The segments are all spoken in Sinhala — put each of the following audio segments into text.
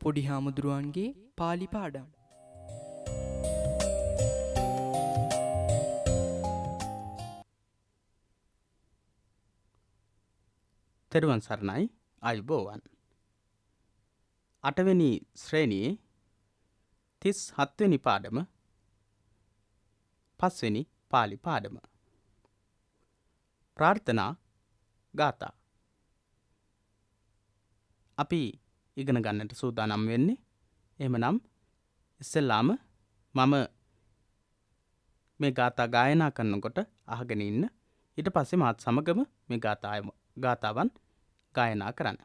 පොඩි හාමුදුරුවන්ගේ පාලි පාඩම්. තෙරුවන් සරණයි අයුබෝවන්. 8 වෙනි ශ්‍රේණියේ 37 වෙනි පාඩම 5 වෙනි පාලි පාඩම. ප්‍රාර්ථනා ගාථා. අපි ඉගෙන ගන්නට සූදානම් වෙන්නේ. එහෙමනම් ඉස්සෙල්ලාම මම මේ ගාථා ගායනා කරනකොට අහගෙන ඉන්න. ඊට පස්සේ මාත් සමගම මේ ගාථාවන් ගායනා කරන්න.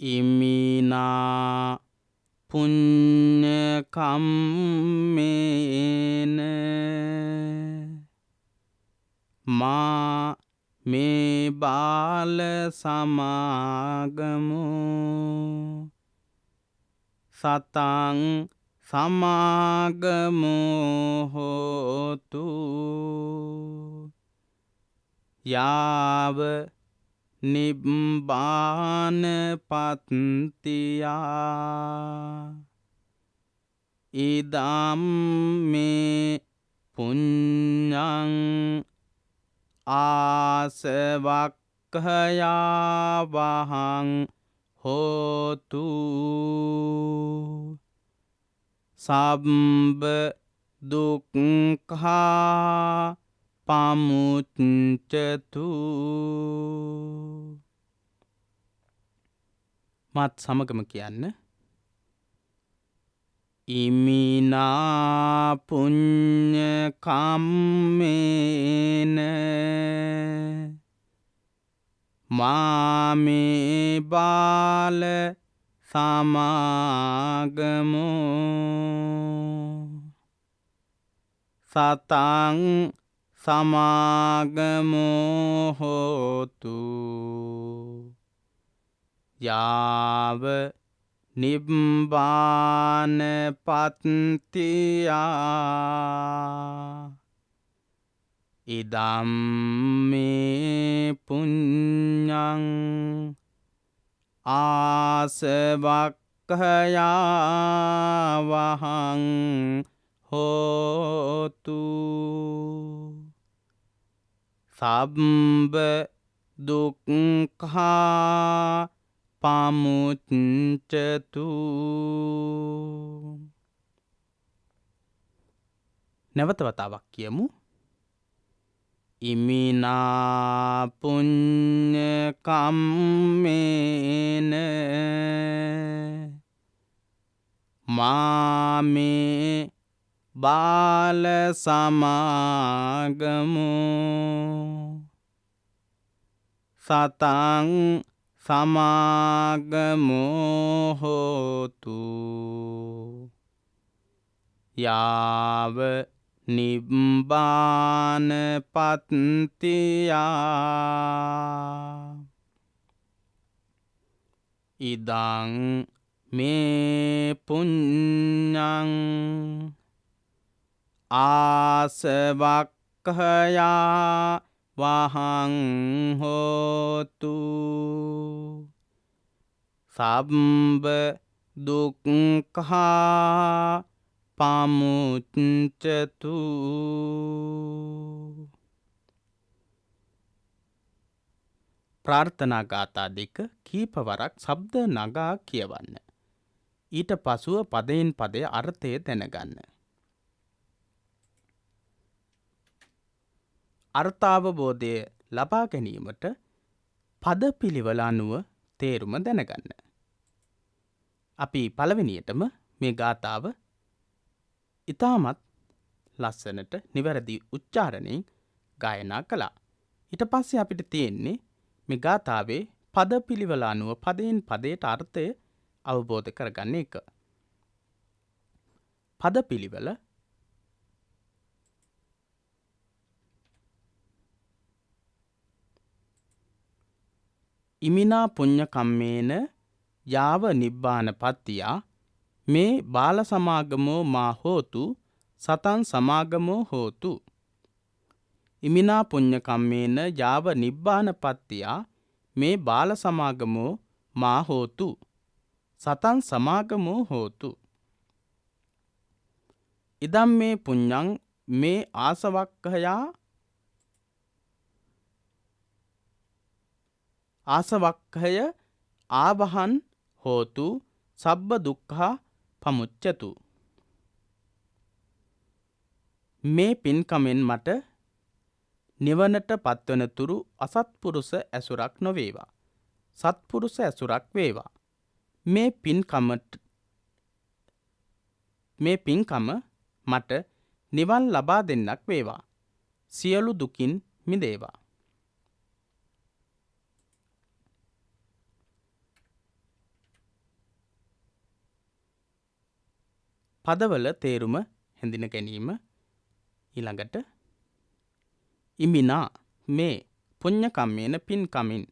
ඉමිනා පුඤ්ඤ කම්මේන මා මේ බාල සමාගමෝ සතං සමාගමෝ හෝතු යාව නිබ්බාන පත්තියා ඉදම් මේ පුඤ්ඤං ආසවක්ඛයා වහං හෝතු සම්බ දුක්ඛා පමුච්චතු. මාත් සමගම කියන්න. ඉමිනා පුඤ්ඤ කම්මේන මාමේ බාල සමාගමෝ සතං සමාගමෝ හෝතු යාව නිබ්බාන පත්තියා ඉදම් මේ පුඤ්ඤං ආසවක්ඛයා වහං හෝතු සම්බ දුක්ඛා පමුච්චතු. නැවත වතාවක් කියමු. ඉමිනා පුඤ්ඤ කම්මේන මාමේ බාල සමාගමෝ සතං සමාගමෝ හෝතු යාව නිබ්බාන පත්තියා ඉදං මේ පුඤ්ඤං ආසවක්ඛයා වහං හෝතු සම්බ දුක්ඛා පමුච්චතු. ප්‍රාර්ථනා ගාථා දෙක කීපවරක් ශබ්ද නගා කියවන්න. ඊට පසුව පදයෙන් පදය අර්ථය දැනගන්න. අර්ථාවබෝධය ලබා ගැනීමට පද පිළිවෙල අනුව තේරුම දැනගන්න. අපි පළවෙනියටම මේ ගාථාව ඉතාමත් ලස්සනට නිවැරදි උච්චාරණයෙන් ගායනා කළා. ඊට පස්සේ අපිට තියෙන්නේ මේ ගාථාවේ පද පිළිවෙල අනුව පදයෙන් පදයට අර්ථය අවබෝධ කරගන්න එක. පද පිළිවෙල ඉමිනා පුඤ්ඤ කම්මේන යාව නිබ්බාන පත්තියා මේ බාල සමාගමෝ මා හෝතු සතං සමාගමෝ හෝතු. ඉමිනා පුඤ්ඤ කම්මේන යාව නිබ්බාන පත්තියා මේ බාල සමාගමෝ මා හෝතු. සතන් සමාගමෝ හෝතු. ඉදම් මේ පුඤ්ඤං මේ ආසවක්ඛයා ආසවක්ඛය ආවහන් හෝතු සබ්බ දුක්ඛා පමුච්චතු. මේ පින්කමෙන් මට නිවනට පත්වන තුරු අසත්පුරුෂ ඇසුරක් නොවේවා. සත්පුරුෂ ඇසුරක් වේවා. මේ පින්කම මට නිවන් ලබා දෙන්නක් වේවා. සියලු දුකින් මිදේවා. පදවල තේරුම හැඳින ගැනීම. ඊළඟට ඉමිනා මේ පුඤ්ඤ කම්මේන පින්කමින්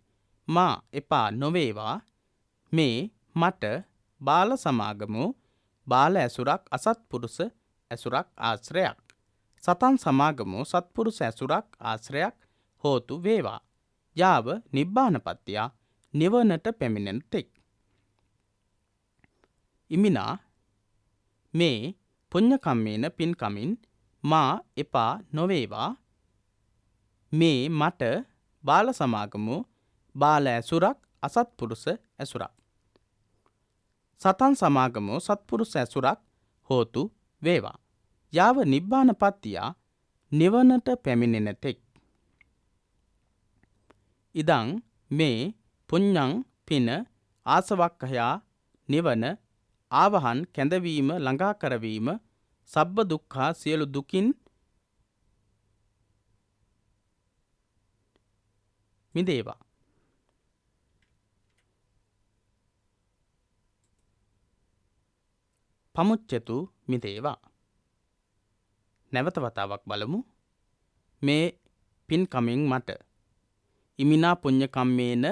මා එපා නොවේවා. මේ මට බාල සමාගමෝ බාල ඇසුරක් අසත්පුරුෂ ඇසුරක් ආශ්‍රයක්. සතන් සමාගමෝ සත්පුරුෂ ඇසුරක් ආශ්‍රයක් හෝතු වේවා. යාව නිබ්බානපත්තිය නිවනට පැමිණෙන තෙක්. ඉමිනා මේ පුඤ්ඤ කම්මේන පින්කමින් මා එපා නොවේවා. මේ මට බාල සමාගමෝ බාල ඇසුරක් අසත්පුරුෂ ඇසුරක්. සතන් සමාගමෝ සත්පුරුෂ ඇසුරක් හෝතු වේවා. යාව නිබ්බානපත්තිය නිවනට පැමිණෙන තෙක්. ඉදං මේ පුඤ්ඤං පින ආසවක්ඛයා නිවන ආවහන් කැඳවීම ළඟා කරවීම සබ්බ දුක්ඛා සියලු දුකින් මිදේවා. පමුච්චතු මිදේවා. නැවත වතාවක් බලමු. මේ පින්කමෙන් මට ඉමිනා පුඤ්ඤ කම්මේන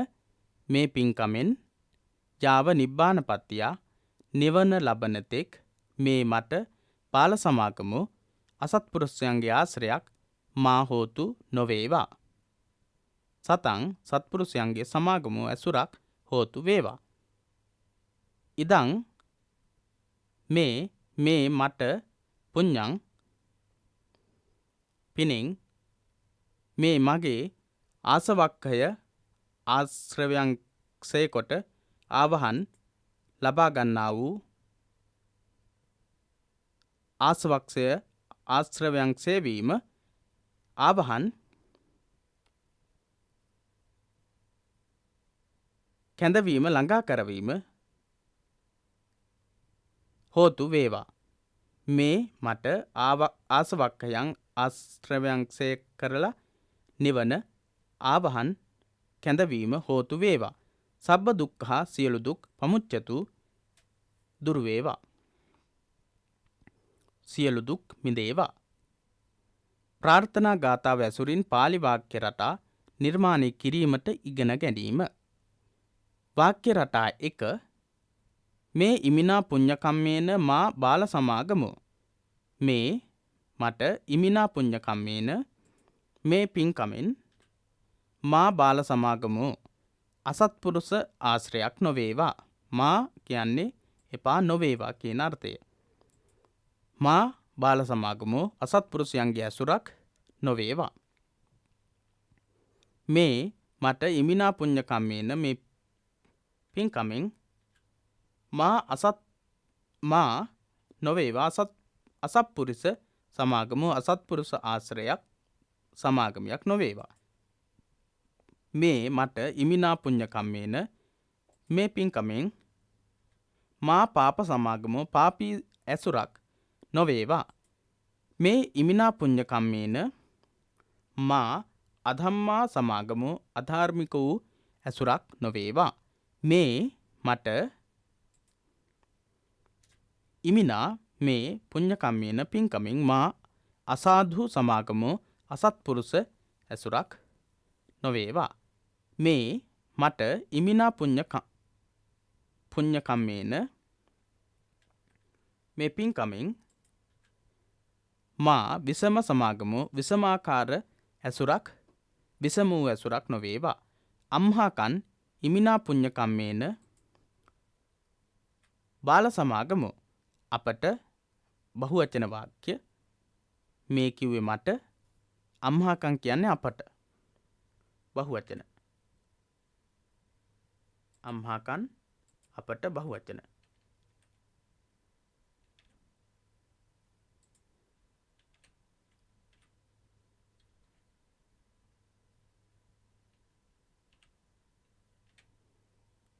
මේ පින්කමෙන් යාව නිබ්බානපත්තිය නිවන ලබන තෙක් මේ මට බාල සමාගමෝ අසත්පුරුෂයන්ගේ ආශ්‍රයක් මා හෝතු නොවේවා. සතං සත්පුරුෂයන්ගේ සමාගමෝ ඇසුරක් හෝතු වේවා. ඉදං මේ මට පුඤ්ඤං පිනෙන් මේ මගේ ආසවක්ඛය ආශ්‍රවයන් සේකොට ආවහන් ලබා ගන්නා වූ ආසවක්ඛය ආශ්‍රවයන් සේවීම ආවහන් කැඳවීම ළඟා කරවීම හෝතු වේවා. මේ මට ආසවක්ඛයන් ආශ්‍රවයන් සේ කරලා නිවන ආවහන් කැඳවීම හෝතු වේවා. සබ්බ දුක්ඛා සියලු දුක් පමුච්චතු දුරු වේවා. සියලු දුක් මිදේවා. ප්‍රාර්ථනා ගාථාව ඇසුරින් පාලි වාක්‍ය රටා නිර්මාණය කිරීමට ඉගෙන ගැනීම. වාක්‍ය රටා 1. මේ ඉමිනා පුඤ්ඤ කම්මේන මා බාල සමාගමෝ. මේ මට ඉමිනා පුඤ්ඤ කම්මේන මේ පින්කමෙන් මා බාල සමාගමෝ අසත්පුරුෂ ආශ්‍රයක් නොවේවා. මා කියන්නේ එපා නොවේවා කියන අර්ථය. මා බාල සමාගමෝ අසත්පුරුෂයන්ගේ ඇසුරක් නොවේවා. මේ මට ඉමිනා පුඤ්ඤ කම්මේන මේ පින්කමෙන් මා නොවේවා අසත්පුරුෂ සමාගමෝ අසත්පුරුෂ ආශ්‍රයක් සමාගමයක් නොවේවා. මේ මට ඉමිනා පුඤ්ඤ කම්මේන මේ පින්කමෙන් මා පාප සමාගමෝ පාපී ඇසුරක් නොවේවා. මේ ඉමිනා පුඤ්ඤ කම්මේන මා අධම්මා සමාගමෝ අධාර්මික වූ ඇසුරක් නොවේවා. මේ මට ඉමිනා මේ පුඤ්ඤ කම්මේන පින්කමෙන් මා අසාධු සමාගමෝ අසත්පුරුෂ ඇසුරක් නොවේවා. මේ මට ඉමිනා පුඤ්ඤ කම්මේන මේ පින්කමෙන් මා විසම සමාගමෝ විසමාකාර ඇසුරක් විසම වූ ඇසුරක් නොවේවා. අම්හාකන් ඉමිනා පුඤ්ඤ කම්මේන බාල සමාගමෝ. අපට බහුවචන වාක්‍ය මේ කිව්වේ මට අම්හාකන් කියන්නේ අපට බහුවචන. අම්හාකන් අපට බහුවචන.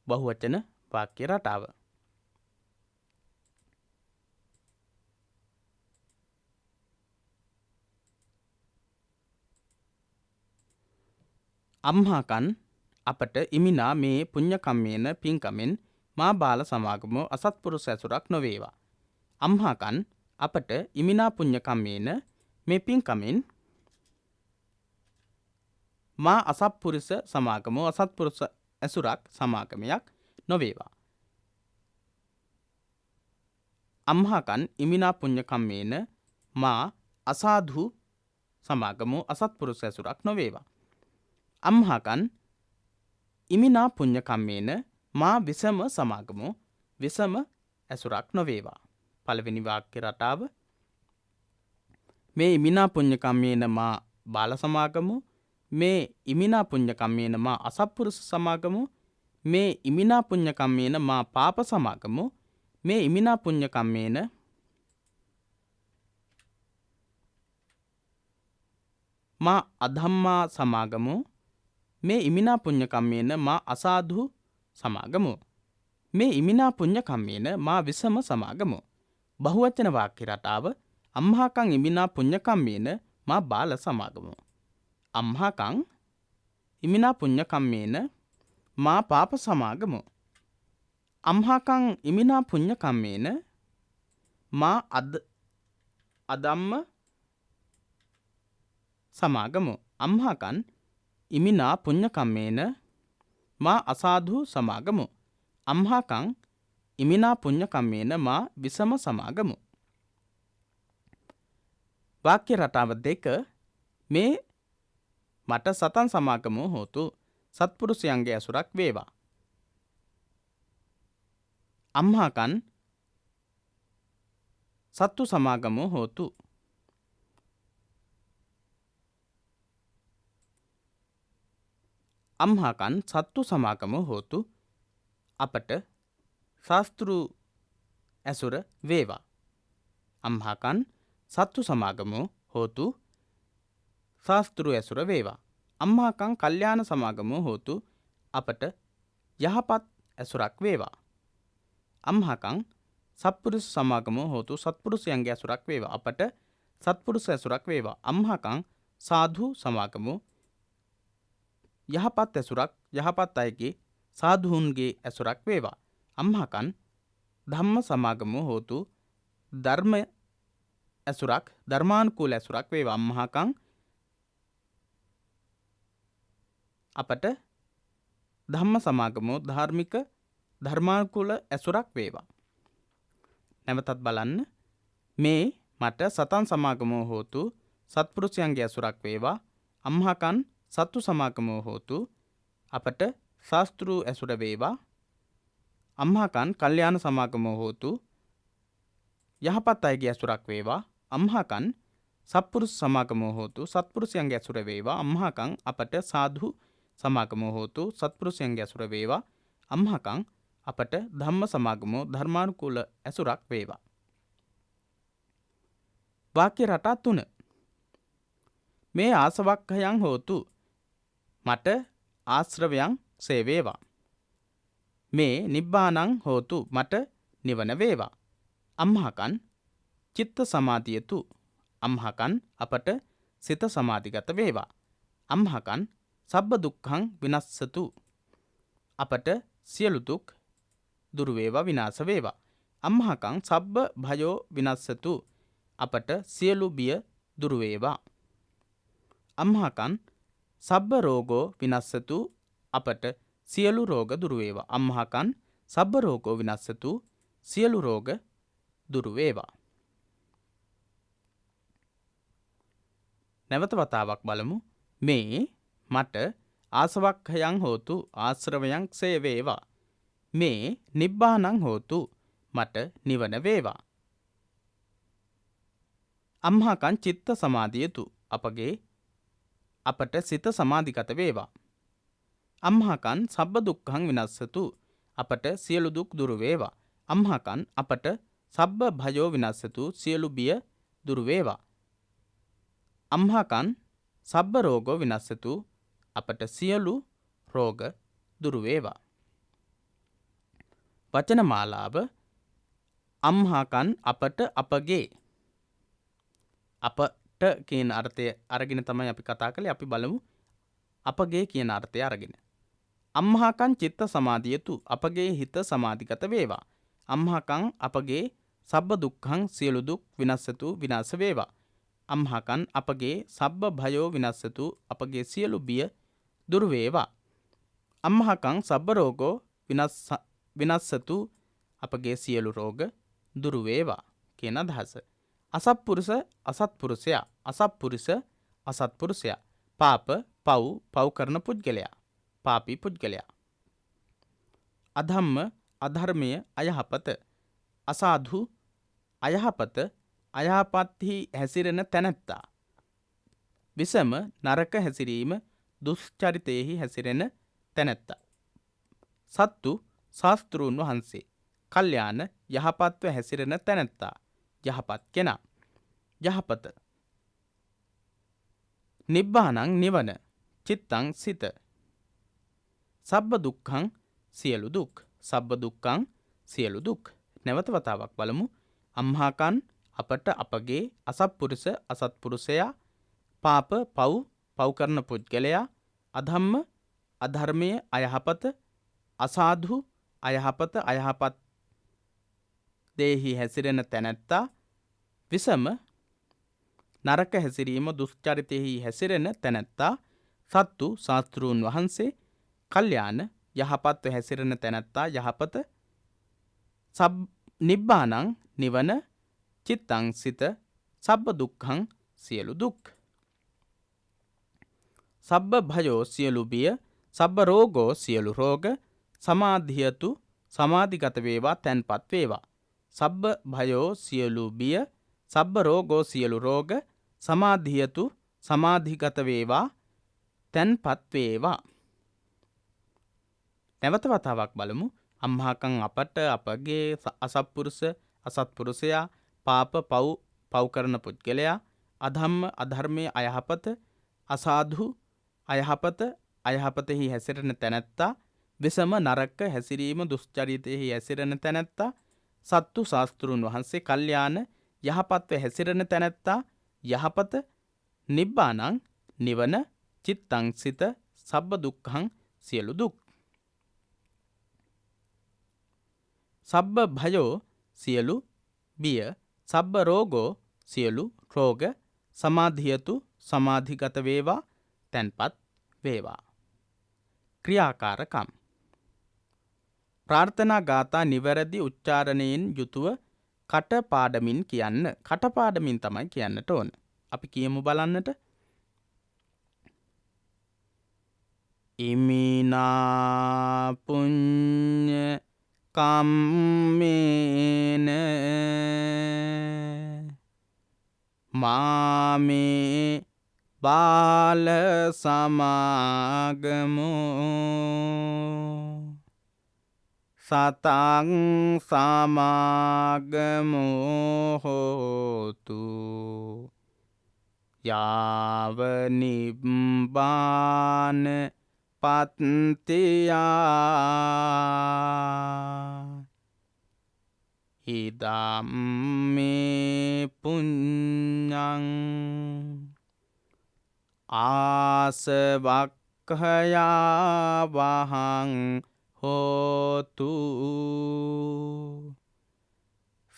බහුවචන වාක්‍ය රටාව. අම්හාකන් අපට ඉමිනා මේ පුඤ්ඤ කම්මේන පින්කමෙන් මා බාල සමාගමෝ අසත්පුරුෂ ඇසුරක් නොවේවා. අම්හාකන් අපට ඉමිනා පුඤ්ඤ කම්මේන මේ පින්කමෙන් මා අසත්පුරුෂ සමාගමෝ අසත්පුරුෂ ඇසුරක් සමාගමයක් නොවේවා. අම්හාකන් ඉමිනා පුඤ්ඤ කම්මේන මා අසාධු සමාගමෝ අසත්පුරුෂ ඇසුරක් නොවේවා. අම්හාකන් ඉමිනා පුඤ්ඤ කම්මේන මා විසම සමාගමෝ විසම ඇසුරක් නොවේවා. පළවෙනි වාක්‍ය රටාව මේ ඉමිනා පුඤ්ඤ කම්මේන මා බාල සමාගමෝ මේ ඉමිනා පුඤ්ඤ කම්මේන මා අසත්පුරුෂ සමාගමෝ මේ ඉමිනා පුඤ්ඤ කම්මේන මා පාප සමාගමෝ මේ ඉමිනා පුඤ්ඤ කම්මේන මා අධම්මා සමාගමෝ මේ ඉමිනා පුඤ්ඤ කම්මේන මා අසාධු සමාගමෝ මේ ඉමිනා පුඤ්ඤ කම්මේන මා විසම සමාගමෝ. බහුවචන වාක්‍ය රටාව අම්හාකං ඉමිනා පුඤ්ඤ කම්මේන මා බාල සමාගමෝ. අම්හාකං ඉමිනා පුඤ්ඤ කම්මේන මා පාප සමාගමෝ. අම්හාකං ඉමිනා පුඤ්ඤ කම්මේන මා අදම්ම සමාගමෝ. අම්හාකන් ඉමිනා පුඤ්ඤ කම්මේන මා අසාධු සමාගමෝ. අම්හාකං ඉමිනා පුඤ්ඤ කම්මේන මා විසම සමාගමෝ. වාක්‍ය රටාව 2 මේ මට සතන් සමාගමෝ හෝතු සත්පුරුෂයන්ගේ ඇසුරක් වේවා. අම්හාකන් සත්තු සමාගමෝ හෝතු. අම්හාකන් සත්තු සමාගමෝ හෝතු අපට ශාස්ත්‍රු ඇසුර වේවා. අම්හාකන් සත්තු සමාගමෝ හෝතු ශාස්ත්‍රු ඇසුර වේවා. අම්හාකන් කල්යාණ සමාගමෝ හෝතු අපට යහපත් ඇසුරක් වේවා. අම්හාකන් සත්පුරුෂ සමාගමෝ හෝතු සත්පුරුෂයන්ගේ ඇසුරක් වේවා. අපට සත්පුරුෂ ඇසුරක් වේවා. අම්හාකන් සාධු සමාගමෝ යහපත් ඇසුරක් යහපත් අයගේ සාධුන්ගේ ඇසුරක් වේවා. අම්හාකන් ධම්ම සමාගමෝ හෝතු ධර්ම ඇසුරක් ධර්මානුකූල ඇසුරක් වේවා. අම්හාකන් අපට ධම්ම සමාගමෝ ධාර්මික ධර්මානුකූල ඇසුරක් වේවා. නැවතත් බලන්න මේ මට සතන් සමාගමෝ හෝතු සත්පුරුෂයන්ගේ ඇසුරක් වේවා. අම්හාකන් සත්තු සමාගමෝ හෝතු අපට ශාස්ත්‍රු ඇසුර වේවා. අම්හාකන් කල්යාණ සමාගමෝ හෝතු යහපත් අයගේ ඇසුරක් වේවා. අම්හාකන් සත්පුරුෂ සමාගමෝ හෝතු සත්පුරුෂයන්ගේ ඇසුර වේවා. අම්හාකන් අපට සාධු සමාගමෝ හෝතු සත්පුරුෂයන්ගේ ඇසුර වේවා. අම්හාකන් අපට ධම්ම සමාගමෝ ධර්මානුකූල ඇසුරක් වේවා. වාක්‍ය රටා 3 මේ ආසවක්ඛයන් හෝතු මට ආශ්‍රවයන් සේවේවා. මේ නිබ්බානං හෝතු මට නිවන වේවා. අම්හාකන් චිත්ත සමාධියතු අම්හාකන් අපට සිත සමාධිගත වේවා. අම්හාකන් සබ්බ දුක්ඛං විනස්සතු අපට සියලු දුක් දුරු වේවා විනාශ වේවා. අම්හාකං සබ්බ භයෝ විනස්සතු අපට සියලු බිය දුරු වේවා. අම්හාකන් සබ්බ රෝගෝ විනස්සතු අපට සියලු රෝග දුරු වේවා. අම්හාකන් සබ්බ රෝගෝ විනස්සතු සියලු රෝග දුරු වේවා. නැවත වතාවක් බලමු. මේ මට ආසවක්ඛයන් හෝතු ආශ්‍රවයන් ක්ෂය වේවා. මේ නිබ්බානං හෝතු මට නිවන වේවා. අම්හාකං චිත්ත සමාධියතු අපට සිත සමාධිගත වේවා. අම්හාකං සබ්බ දුක්ඛං විනස්සතු අපට සියලු දුක් දුරු වේවා. අම්හාකං අපට සබ්බ භයෝ විනස්සතු සියලු බිය දුරු වේවා. අම්හාකං සබ්බ රෝගෝ විනස්සතු අපට සියලු රෝග දුරු වේවා. වචන මාලාව අම්හාකං අපට අපගේ අපට කියන අර්ථය අරගෙන තමයි අපි කතා කළේ. අපි බලමු අපගේ කියන අර්ථය අරගෙන. අම්හාකං චිත්ත සමාධියතු අපගේ හිත සමාධිගත වේවා. අම්හාකං අපගේ සබ්බ දුක්ඛං සියලු දුක් විනස්සතු විනාශ වේවා. අම්හාකං අපගේ සබ්බ භයෝ විනස්සතු අපගේ සියලු බිය දුරු වේවා. අම්හාකං සබ්බ රෝගෝ විනස්සතු අපගේ සියලු රෝග දුරු වේවා කියන අදහස. අසත්පුරුෂ අසත්පුරුෂයා අසත්පුරුෂ අසත්පුරුෂයා පාප පව් කරන පුද්ගලයා පාපී පුද්ගලයා. අධම්ම අධර්මය අයහපත අසාධු අයහපත අයහපත්හි හැසිරෙන තැනැත්තා. විසම නරක හැසිරීම දුෂ්චරිතයෙහි හැසිරෙන තැනැත්තා. සත්තු ශාස්තෘන් වහන්සේ කල්යාණ යහපත්ව හැසිරෙන තැනැත්තා යහපත් කෙනා යහපත. නිබ්බානං නිවන චිත්තං සිත සබ්බ දුක්ඛං සියලු දුක් සබ්බ දුක්ඛං සියලු දුක්. නැවත වතාවක් බලමු. අම්හාකන් අපට අපගේ අසත්පුරුෂ අසත්පුරුෂයා පාප පව් කරන පුද්ගලයා අධම්ම අධර්මය අයහපත අසාධු අයහපත අයහපත් දේහි හැසිරෙන තැනැත්තා විසම නරක හැසිරීම දුෂ්චරිතයෙහි හැසිරෙන තැනැත්තා සත්තු ශාස්තෘන් වහන්සේ කල්යාණ යහපත්ව හැසිරෙන තැනැත්තා යහපත නිබ්බානං නිවන චිත්තං සිත සබ්බ දුක්ඛං සියලු දුක් සබ්බ භයෝ සියලු බිය සබ්බ රෝගෝ සියලු රෝග සමාධියතු සමාධිගත වේවා තැන්පත් වේවා. සබ්බ භයෝ සියලු බිය සබ්බ රෝගෝ සියලු රෝග සමාධියතු සමාධිගත වේවා තැන්පත් වේවා. නැවත වතාවක් බලමු. අම්හාකං අපට අපගේ අසත්පුරුෂ අසත්පුරුෂයා පාප පව් කරන පුද්ගලයා අධම්ම අධර්මය අයහපත අසාධු අයහපත අයහපතෙහි හැසිරෙන තැනැත්තා විසම නරක හැසිරීම දුෂ්චරිතයෙහි හැසිරෙන තැනැත්තා සත්තු ශාස්තෘන් වහන්සේ කල්යාණ යහපත්ව හැසිරෙන තැනැත්තා යහපත නිබ්බානං නිවන චිත්තං සිත සබ්බ දුක්ඛං සියලු දුක් සබ්බ භයෝ සියලු බිය සබ්බ රෝගෝ සියලු රෝග සමාධියතු සමාධිගත වේවා තැන්පත් වේවා. ක්‍රියාකාරකම් ප්‍රාර්ථනා ගාථා නිවැරදි උච්චාරණයෙන් යුතුව කටපාඩමින් කියන්න. කටපාඩමින් තමයි කියන්නට ඕන. අපි කියමු බලන්නට. ඉමිනා පුඤ්ඤ කම්මේන මාමේ බාල සමාගමෝ සතං සමාගමෝ හෝතු යාව නිබ්බාන පත්තියා ඉදම්මේ පුඤ්ඤං ආසවක්ඛයා වහං හෝතු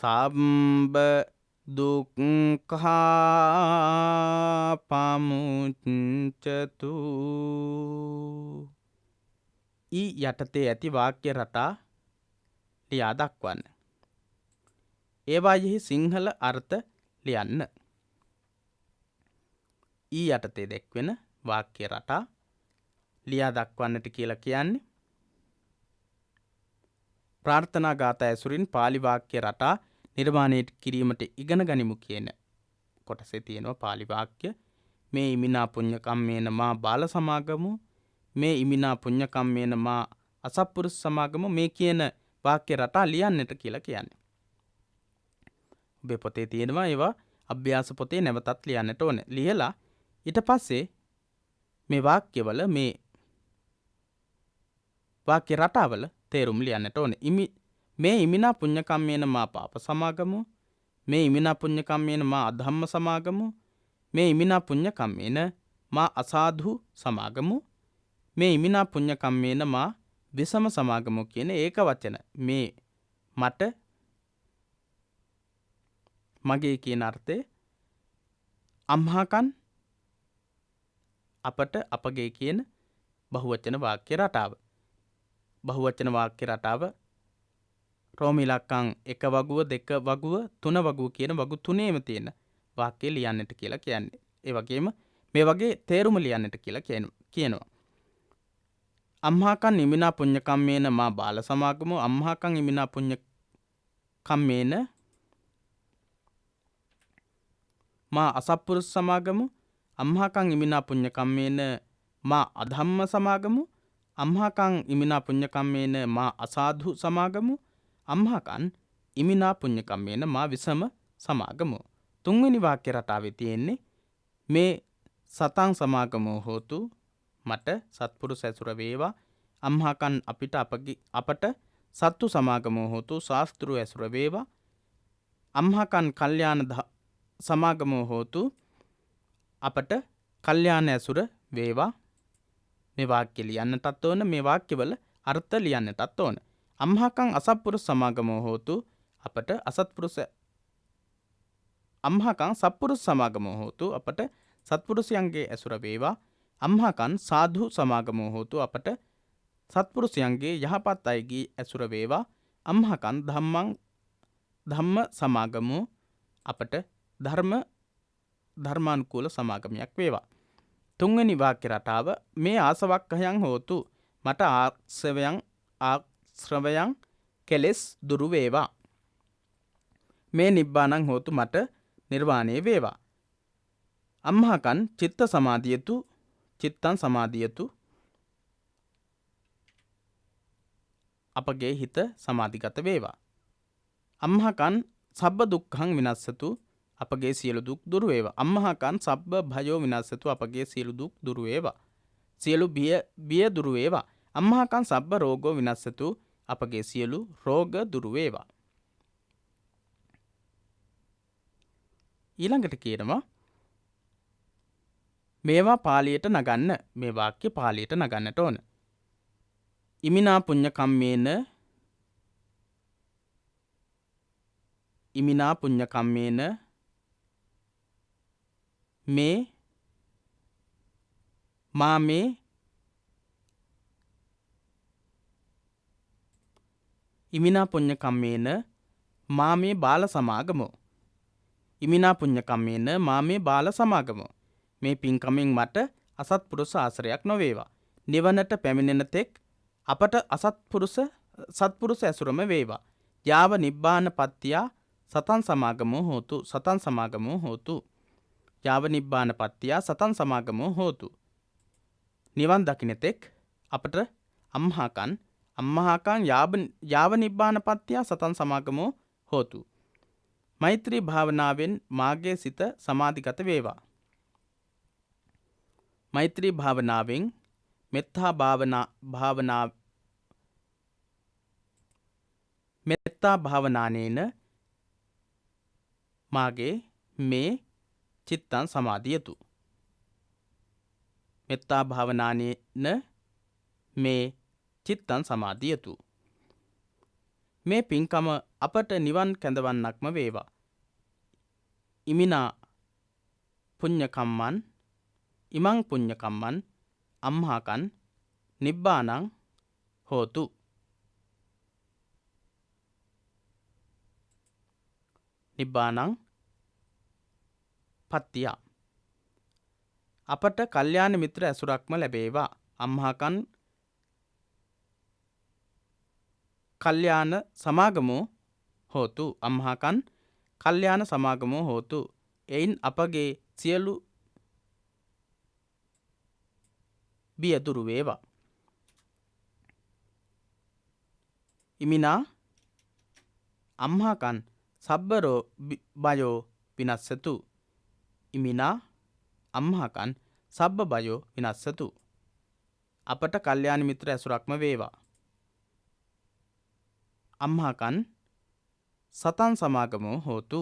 සම්බ දුක්ඛා පමුච්ඡතු. ඊ යටතේ ඇති වාක්‍ය රටා ලියා දක්වන්න. ඒවායෙහි සිංහල අර්ථ ලියන්න. ඊ යටතේ දැක්වෙන වාක්‍ය රටා ලියා දක්වන්නට කියලා කියන්නේ. ප්‍රාර්ථනා ගාථා ඇසුරින් පාලි වාක්‍ය රටා නිර්මාණය කිරීමට ඉගෙන ගනිමු කියන කොටසේ තියෙනවා පාලි වාක්‍ය. මේ ඉමිනා පුඤ්ඤ කම්මේන මා බාල සමාගමු, මේ ඉමිනා පුඤ්ඤ කම්මේන මා අසත්පුරුෂ සමාගමු, මේ කියන වාක්‍ය රටා ලියන්නට කියලා කියන්නේ. ඔබේ පොතේ තියෙනවා ඒවා අභ්‍යාස පොතේ නැවතත් ලියන්නට ඕනේ. ලියලා ඊට පස්සේ මේ වාක්‍යවල මේ වාක්‍ය රටාවල තේරුම් ලියන්නට ඕනේ. මේ ඉමිනා පුඤ්ඤ කම්මේන මා පාප සමාගමු, මේ ඉමිනා පුඤ්ඤ කම්මේන මා අධම්ම සමාගමු, මේ ඉමිනා පුඤ්ඤ කම්මේන මා අසාධු සමාගමු, මේ ඉමිනා පුඤ්ඤ කම්මේන මා විසම සමාගමු කියන ඒක වචන මේ මට මගේ කියන අර්ථය අම්හාකන් අපට අපගේ කියන බහුවචන වාක්‍ය රටාව. බහුවචන වාක්‍ය රටාව රෝම ඉලක්කම් 1 වගුව 2 වගුව 3 වගුව කියන වගු තුනේම තියෙන වාක්‍ය ලියන්නට කියලා කියන්නේ. ඒ වගේම මේ වගේ තේරුම ලියන්නට කියලා කියනවා. අම්හාකන් ඉමිනා පුඤ්ඤ කම්මේන මා බාල සමාගමෝ, අම්හාකන් ඉමිනා පුඤ්ඤ කම්මේන මා අසත්පුරුෂ සමාගමු, අම්හාකන් ඉමිනා පුඤ්ඤ කම්මේන මා අධම්ම සමාගමු, අම්හාකන් ඉමිනා පුඤ්ඤ කම්මේන මා අසාධු සමාගමු, අම්හාකන් ඉමිනා පුඤ්ඤ කම්මේන මා විසම සමාගමු. තුන්වෙනි වාක්‍ය රටාවේ තියෙන්නේ මේ සතං සමාගමෝ හෝතු, මට සත්පුරුෂ ඇසුර වේවා, අම්හාකන් අපට සත්තු සමාගමෝ හෝතු, ශාස්ත්‍රු ඇසුර වේවා, අම්හාකන් කල්යාණ සමාගමෝ හෝතු, අපට කල්යාණ ඇසුර වේවා. මේ වාක්‍ය ලියන්නටත් ඕන, මේ වාක්‍යවල අර්ථ ලියන්නටත් ඕන. අම්හාකන් අසත්පුරුෂ සමාගමෝ හෝතු, අපට අම්හාකන් සත්පුරුෂ සමාගමෝ හෝතු, අපට සත්පුරුෂයන්ගේ ඇසුර වේවා. අම්හාකන් සාධු සමාගමෝ හෝතු, අපට සත්පුරුෂයන්ගේ යහපත් අයගේ ඇසුර වේවා. අම්හාකන් ධම්ම සමාගමෝ, අපට ධර්මානුකූල සමාගමයක් වේවා. තුන්වෙනි වාක්‍ය රටාව මේ ආසවක්ඛයන් හෝතු, මට ආශ්‍රවයන් කෙලෙස් දුරු වේවා. මේ නිබ්බානං හෝතු, මට නිර්වාණය වේවා. අම්හාකන් චිත්තං සමාධියතු, අපගේ හිත සමාධිගත වේවා. අම්හාකන් සබ්බ දුක්ඛං විනස්සතු, අපගේ සියලු දුක් දුරු වේවා. අම්මහාකන් සබ්බ භයෝ විනස්සතු, අපගේ සියලු දුක් දුරු වේවා. සියලු බිය දුරු වේවා. අම්මහාකන් සබ්බ රෝගෝ විනස්සතු, අපගේ සියලු රෝග දුරු වේවා. ඊළඟට කියනවා මේවා පාලියට නගන්න. මේ වාක්‍ය පාලියට නගන්නට ඕන. ඉමිනා පුඤ්ඤ කම්මේන, ඉමිනා පුඤ්ඤ කම්මේන මේ මාමේ ඉමිනා පුඤ්ඤ කම්මේන මාමේ බාල සමාගමෝ, ඉමිනා පුඤ්ඤ කම්මේන මාමේ බාල සමාගමෝ, මේ පින්කමෙන් මට අසත්පුරුෂ ආශ්‍රයක් නොවේවා. නිවනට පැමිණෙන තෙක් අපට සත්පුරුෂ ඇසුරම වේවා. යාව නිබ්බාන පත්තියා සතං සමාගමෝ හෝතු, සතං සමාගමෝ හෝතු. යාව නිබ්බාන පත්තියා සතං සමාගමෝ හෝතු. නිවන් දකින්න තෙක් අපට අම්හාකන් යාව නිබ්බාන පත්තියා සතං සමාගමෝ හෝතු. මෛත්‍රී භාවනාවෙන් මාගේ සිත සමාධිගත වේවා. මෛත්‍රී භාවනාවෙන් මෙත්තා භාවනානේන මාගේ මේ චිත්තං සමාධියතු. මෙත්තා භාවනානේන මේ චිත්තං සමාධියතු. මේ පින්කම අපට නිවන් කැඳවන්නක්ම වේවා. ඉමිනා පුඤ්ඤ කම්මන්, ඉමං පුඤ්ඤ කම්මන් අම්හාකන් නිබ්බානං හෝතු. නිබ්බානං පත්තියා, අපට කල්යාණ මිත්‍ර ඇසුරක්ම ලැබේවා. අම්හාකන් කල්යාණ සමාගමෝ හෝතු. අම්හාකන් කල්යාණ සමාගමෝ හෝතු. එයින් අපගේ සියලු බිය දුරු වේවා. ඉමිනා අම්හාකන් සබ්බරෝ බයෝ විනස්සතු. ඉමිනා අම්හාකන් සබ්බ බයෝ විනස්සතු. අපට කල්යාණ මිත්‍ර ඇසුරක්ම වේවා. අම්හාකන් සතන් සමාගමෝ හෝතු.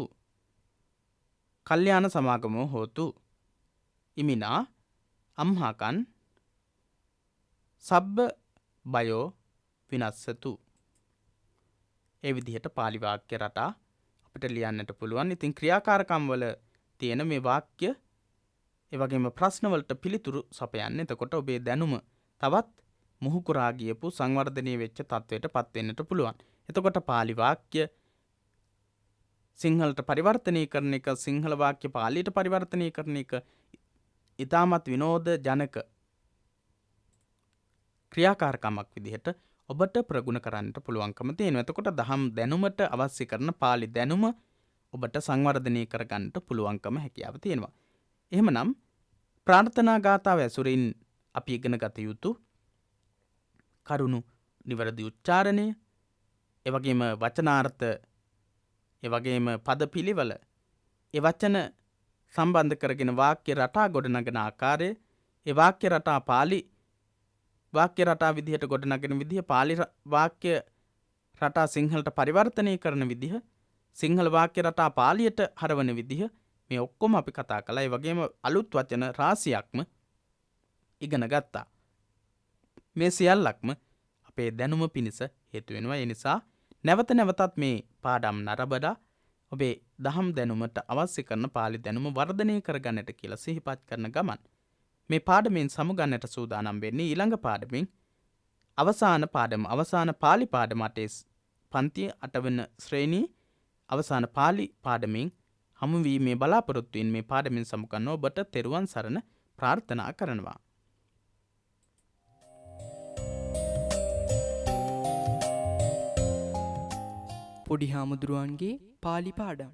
කල්යාණ සමාගමෝ හෝතු. ඉමිනා අම්හාකන් සබ්බ බයෝ විනස්සතු. ඒ විදිහට පාලි වාක්‍ය රටා අපිට ලියන්නට පුළුවන්. ඉතින් ක්‍රියාකාරකම් වල තියෙන මේ වාක්‍ය ඒ වගේම ප්‍රශ්න වලට පිළිතුරු සපයන්න. එතකොට ඔබේ දැනුම තවත් මුහුකුරා ගියපු සංවර්ධනය වෙච්ච තත්වයට පත් වෙන්නට පුළුවන්. එතකොට පාලි වාක්‍ය සිංහලට පරිවර්තනය කරන එක, සිංහල වාක්‍ය පාලියට පරිවර්තනය කරන එක ඉතාමත් විනෝද ජනක ක්‍රියාකාරකමක් විදිහට ඔබට ප්‍රගුණ කරන්නට පුළුවන්කම තියෙනවා. එතකොට දහම් දැනුමට අවශ්‍ය කරන පාලි දැනුම ඔබට සංවර්ධනය කරගන්නට පුළුවන්කම හැකියාව තියෙනවා. එහෙමනම් ප්‍රාර්ථනා ගාථාව ඇසුරින් අපි ඉගෙන ගත යුතු කරුණු නිවැරදි උච්චාරණය, එවැගේම වචනාර්ථ, එවැගේම පද පිළිවෙල, ඒ වචන සම්බන්ධ කරගෙන වාක්‍ය රටා ගොඩනගන ආකාරය, ඒ වාක්‍ය රටා පාලි වාක්‍ය රටා විදිහට ගොඩනගෙන විදිහ, පාලි වාක්‍ය රටා සිංහලට පරිවර්තනය කරන විදිහ, සිංහල වාක්‍ය රටා පාලියට හරවන විදිහ, මේ ඔක්කොම අපි කතා කළා. ඒ වගේම අලුත් වචන රාශියක්ම ඉගෙන ගත්තා. මේ සියල්ලක්ම අපේ දැනුම පිණිස හේතු වෙනවා. ඒ නිසා නැවත නැවතත් මේ පාඩම් නරඹලා ඔබේ දහම් දැනුමට අවශ්‍ය කරන පාලි දැනුම වර්ධනය කරගන්නට කියලා සිහිපත් කරන ගමන් මේ පාඩමෙන් සමුගන්නට සූදානම් වෙන්නේ ඊළඟ පාඩමෙන් අවසාන පාඩම, අවසාන පාලි පාඩම 8 පන්තිය 8 වෙනි ශ්‍රේණියේ අවසාන පාලි පාඩමෙන් හමු වීමේ බලාපොරොත්තු වෙන මේ පාඩමෙන් සමුගන්න ඔබට තෙරුවන් සරණ ප්‍රාර්ථනා කරනවා. පොඩි හාමුදුරුවන්ගේ පාලි පාඩම්